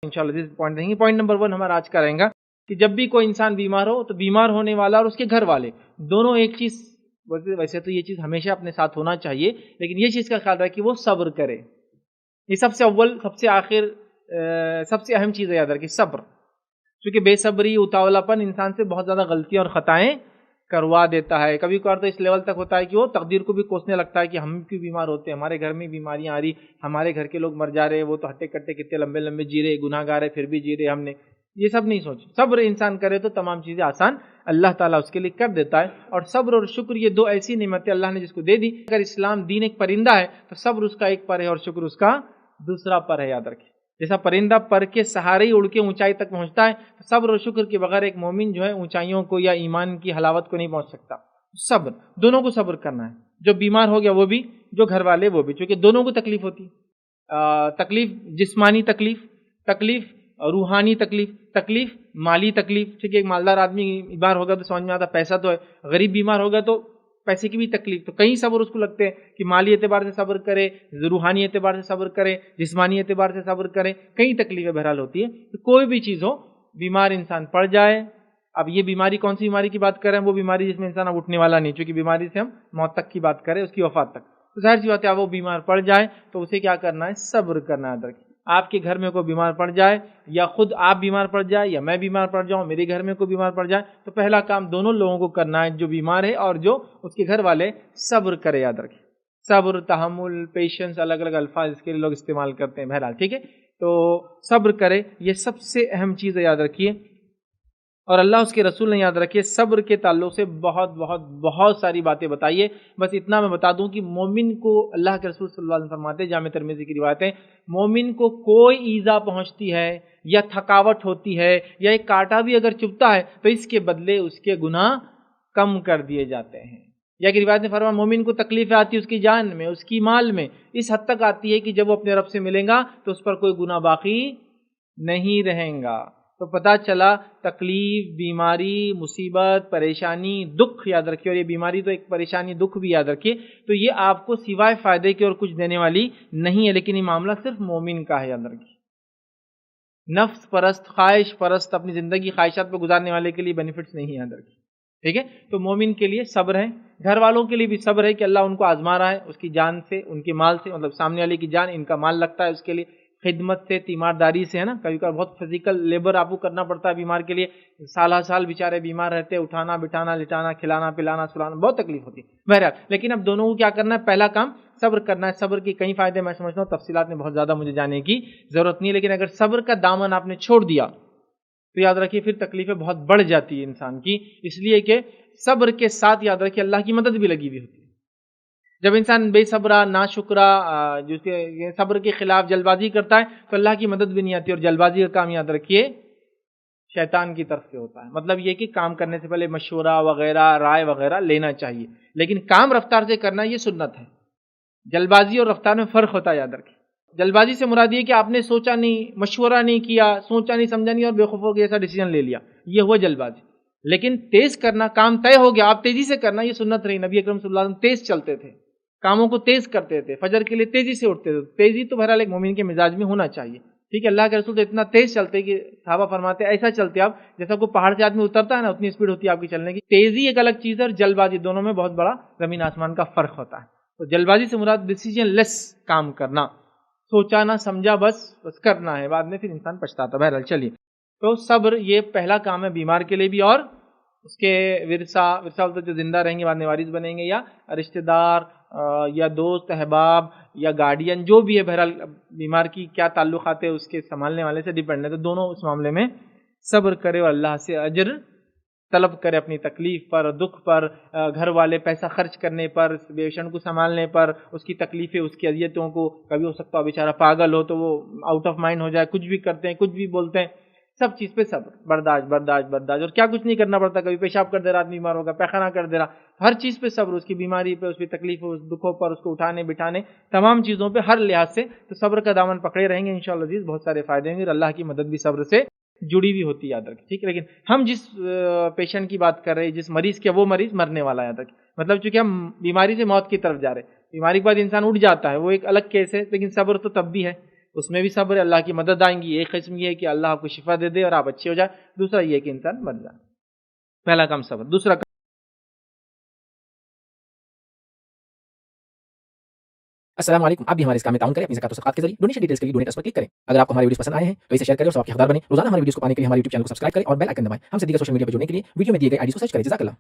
انشاءاللہ اس پوائنٹ دیں گے. پوائنٹ نمبر 1 ہمارا آج کا رہے گا کہ جب بھی کوئی انسان بیمار ہو تو بیمار ہونے والا اور اس کے گھر والے دونوں ایک چیز، ویسے تو یہ چیز ہمیشہ اپنے ساتھ ہونا چاہیے، لیکن یہ چیز کا خیال رکھے کہ وہ صبر کرے. یہ سب سے اول، سب سے آخر، سب سے اہم چیز ہے یاد رکھیے، صبر. کیونکہ بے صبری، اتاولا پن انسان سے بہت زیادہ غلطیاں اور خطائیں کروا دیتا ہے. کبھی کبھار تو اس لیول تک ہوتا ہے کہ وہ تقدیر کو بھی کوسنے لگتا ہے کہ ہم کیوں بیمار ہوتے ہیں، ہمارے گھر میں بیماریاں آ رہی، ہمارے گھر کے لوگ مر جا رہے، وہ تو ہٹے کٹے کتنے لمبے لمبے جی رہے، گناہ گار ہے پھر بھی جی رہے ہم نے. یہ سب نہیں سوچ. صبر انسان کرے تو تمام چیزیں آسان اللہ تعالیٰ اس کے لیے کر دیتا ہے. اور صبر اور شکر یہ دو ایسی نعمتیں اللہ نے جس کو دے دی. اگر اسلام دین ایک پرندہ ہے تو صبر اس کا ایک پر ہے اور شکر اس کا دوسرا پر ہے. یاد رکھیں، جیسا پرندہ پر کے سہارے ہی اڑ کے اونچائی تک پہنچتا ہے، تو صبر اور شکر کے بغیر ایک مومن جو ہے اونچائیوں کو یا ایمان کی حلاوت کو نہیں پہنچ سکتا. صبر، دونوں کو صبر کرنا ہے. جو بیمار ہو گیا وہ بھی، جو گھر والے وہ بھی، چونکہ دونوں کو تکلیف ہوتی. تکلیف جسمانی تکلیف، تکلیف روحانی تکلیف، تکلیف مالی تکلیف. ٹھیک ہے، ایک مالدار آدمی بیمار ہوگا تو سمجھ میں آتا پیسہ تو ہے، غریب بیمار ہوگا تو پیسے کی بھی تکلیف. تو کئی صبر اس کو لگتے ہیں کہ مالی اعتبار سے صبر کرے، روحانی اعتبار سے صبر کرے، جسمانی اعتبار سے صبر کرے. کئی تکلیفیں بہرحال ہوتی ہیں. تو کوئی بھی چیز ہو، بیمار انسان پڑ جائے. اب یہ بیماری کون سی بیماری کی بات کر رہے ہیں؟ وہ بیماری جس میں انسان اب اٹھنے والا نہیں، چونکہ بیماری سے ہم موت تک کی بات کریں، اس کی وفات تک. تو ظاہر سی بات ہے، اب وہ بیمار پڑ جائے تو اسے کیا کرنا ہے؟ صبر کرنا ہے. آپ کے گھر میں کوئی بیمار پڑ جائے، یا خود آپ بیمار پڑ جائے، یا میں بیمار پڑ جاؤں، میرے گھر میں کوئی بیمار پڑ جائے، تو پہلا کام دونوں لوگوں کو کرنا ہے، جو بیمار ہے اور جو اس کے گھر والے. صبر کرے. یاد رکھیں، صبر، تحمل، پیشنس، الگ الگ الفاظ اس کے لیے لوگ استعمال کرتے ہیں. بہرحال ٹھیک ہے، تو صبر کرے، یہ سب سے اہم چیز ہے. یاد رکھیے. اور اللہ اس کے رسول نے یاد رکھیے صبر کے تعلق سے بہت بہت بہت ساری باتیں بتائیے. بس اتنا میں بتا دوں کہ مومن کو اللہ کے رسول صلی اللہ علیہ وسلم فرماتے ہیں، جامع ترمذی کی روایت ہے، مومن کو کوئی ایذا پہنچتی ہے یا تھکاوٹ ہوتی ہے یا ایک کانٹا بھی اگر چبھتا ہے تو اس کے بدلے اس کے گناہ کم کر دیے جاتے ہیں. یا کہ روایت نے فرمایا مومن کو تکلیفیں آتی ہے اس کی جان میں، اس کی مال میں، اس حد تک آتی ہے کہ جب وہ اپنے رب سے ملے گا تو اس پر کوئی گناہ باقی نہیں رہیں گا. تو پتہ چلا تکلیف، بیماری، مصیبت، پریشانی، دکھ یاد رکھیے. اور یہ بیماری تو ایک پریشانی، دکھ بھی یاد رکھیے. تو یہ آپ کو سوائے فائدے کے اور کچھ دینے والی نہیں ہے، لیکن یہ معاملہ صرف مومن کا ہے. یاد رکھیے، نفس پرست، خواہش پرست، اپنی زندگی خواہشات پہ گزارنے والے کے لیے بینیفٹس نہیں ہے. یاد رکھیے، ٹھیک ہے. تو مومن کے لیے صبر ہے، گھر والوں کے لیے بھی صبر ہے کہ اللہ ان کو آزما رہا ہے، اس کی جان سے، ان کے مال سے، مطلب سامنے والے کی جان، ان کا مال لگتا ہے اس کے لیے، خدمت سے، تیمارداری سے، ہے نا. کبھی کبھی بہت فزیکل لیبر آپ کو کرنا پڑتا ہے بیمار کے لیے، سالہ سال بیچارے بیمار رہتے ہیں، اٹھانا بٹھانا، لٹانا، کھلانا پلانا، سلانا، بہت تکلیف ہوتی ہے. بہرحال لیکن اب دونوں کو کیا کرنا ہے؟ پہلا کام صبر کرنا ہے. صبر کے کئی فائدے میں سمجھتا ہوں، تفصیلات میں بہت زیادہ مجھے جانے کی ضرورت نہیں ہے، لیکن اگر صبر کا دامن آپ نے چھوڑ دیا تو یاد رکھیے پھر تکلیفیں بہت بڑھ جاتی ہے انسان کی. اس لیے کہ صبر کے ساتھ یاد رکھیے اللہ کی مدد بھی لگی ہوئی ہوتی ہے. جب انسان بے صبرا، ناشکرا، جس کے صبر کے خلاف جلد بازی کرتا ہے تو اللہ کی مدد بھی نہیں آتی. اور جلد بازی کا کام یاد رکھیے شیطان کی طرف سے ہوتا ہے. مطلب یہ کہ کام کرنے سے پہلے مشورہ وغیرہ، رائے وغیرہ لینا چاہیے، لیکن کام رفتار سے کرنا یہ سنت ہے. جلد بازی اور رفتار میں فرق ہوتا ہے. یاد رکھیے، جلد بازی سے مراد یہ کہ آپ نے سوچا نہیں، مشورہ نہیں کیا، سوچا نہیں سمجھا نہیں اور بے خوف ہو کے ایسا ڈیسیجن لے لیا، یہ ہوا جلد بازی. لیکن تیز کرنا، کام طے ہو گیا آپ تیزی سے کرنا، یہ سنت رہی. نبی اکرم صلی اللہ علیہ وسلم تیز چلتے تھے، کاموں کو تیز کرتے تھے، فجر کے لیے تیزی سے اٹھتے تھے. تیزی تو بہرحال ایک مومن کے مزاج میں ہونا چاہیے. ٹھیک ہے، اللہ کے رسول تو اتنا تیز چلتے کہ صحابہ فرماتے ایسا چلتے آپ جیسا کوئی پہاڑ سے آدمی اترتا ہے نا، اتنی اسپیڈ ہوتی ہے آپ کی چلنے کی. تیزی ایک الگ چیز ہے اور جلد بازی، دونوں میں بہت بڑا زمین آسمان کا فرق ہوتا ہے. تو جلد بازی سے مراد ڈیسیجن لیس کام کرنا، سوچا نہ سمجھا، بس کرنا ہے، بعد میں پھر انسان پچھتاتا. بہرحال چلیے، تو صبر یہ پہلا کام ہے بیمار کے لیے بھی، اور اس کے ورثہ جو زندہ رہیں گے بعد میں وارث بنیں گے، یا رشتہ دار یا دوست احباب یا گارڈین جو بھی ہے. بہرحال بیمار کی کیا تعلقات ہے اس کے سنبھالنے والے سے ڈیپینڈ ہے. تو دونوں اس معاملے میں صبر کرے اور اللہ سے اجر طلب کرے، اپنی تکلیف پر، دکھ پر، گھر والے پیسہ خرچ کرنے پر، پیشنٹ کو سنبھالنے پر، اس کی تکلیفیں، اس کی اذیتوں کو. کبھی ہو سکتا ہے بیچارہ پاگل ہو تو وہ آؤٹ آف مائنڈ ہو جائے، کچھ بھی کرتے ہیں، کچھ بھی بولتے ہیں. سب چیز پہ صبر، برداشت برداشت برداشت. اور کیا کچھ نہیں کرنا پڑتا، کبھی پیشاب کر دے رہا آدمی بیمار ہوگا، پیخانہ کر دے رہا، ہر چیز پہ صبر، اس کی بیماری پہ، اس کی تکلیف، اس دکھوں پر، اس کو اٹھانے بٹھانے، تمام چیزوں پہ ہر لحاظ سے. تو صبر کا دامن پکڑے رہیں گے انشاءاللہ عزیز، بہت سارے فائدے ہوں گے. اور اللہ کی مدد بھی صبر سے جڑی ہوئی ہوتی ہے، یاد رکھیں. ٹھیک ہے، لیکن ہم جس پیشنٹ کی بات کر رہے ہیں، جس مریض کے، وہ مریض مرنے والا ہے. یاد رکھیں، مطلب چونکہ ہم بیماری سے موت کی طرف جا رہے ہیں، بیماری کے بعد انسان اٹھ جاتا ہے، وہ ایک الگ کیس ہے. لیکن صبر تو تب بھی ہے، اس میں بھی صبر ہے، اللہ کی مدد آئیں گی. ایک قسم یہ ہے کہ اللہ آپ کو شفا دے دے اور آپ اچھے ہو جائے، دوسرا یہ ہے کہ انسان مر جائے. پہلا کام صبر. دوسرا کام السلام علیکم. آپ بھی ہمارے اس کام میں تعاون کریں اپنی زکات و صدقات کے ذریعے. ڈونیشن ڈیٹیلز کے لیے ڈونیٹ اس پر کلک کریں. اگر آپ کو ہمارے ویڈیوز پسند آئے ہیں تو اسے شیئر کریں اور ثواب کے حقدار بنیں. روزانہ ہمارے ویڈیوز کو پانے کے لیے ہمارے یوٹیوب چینل کو سبسکرائب کریں اور بیل آئکن دبائیں. ہم سے دیگر سوشل میڈیا پر جڑنے کے لیے ویڈیو میں دیے گئے آئی ڈیز کو سرچ کریں. جزاک اللہ.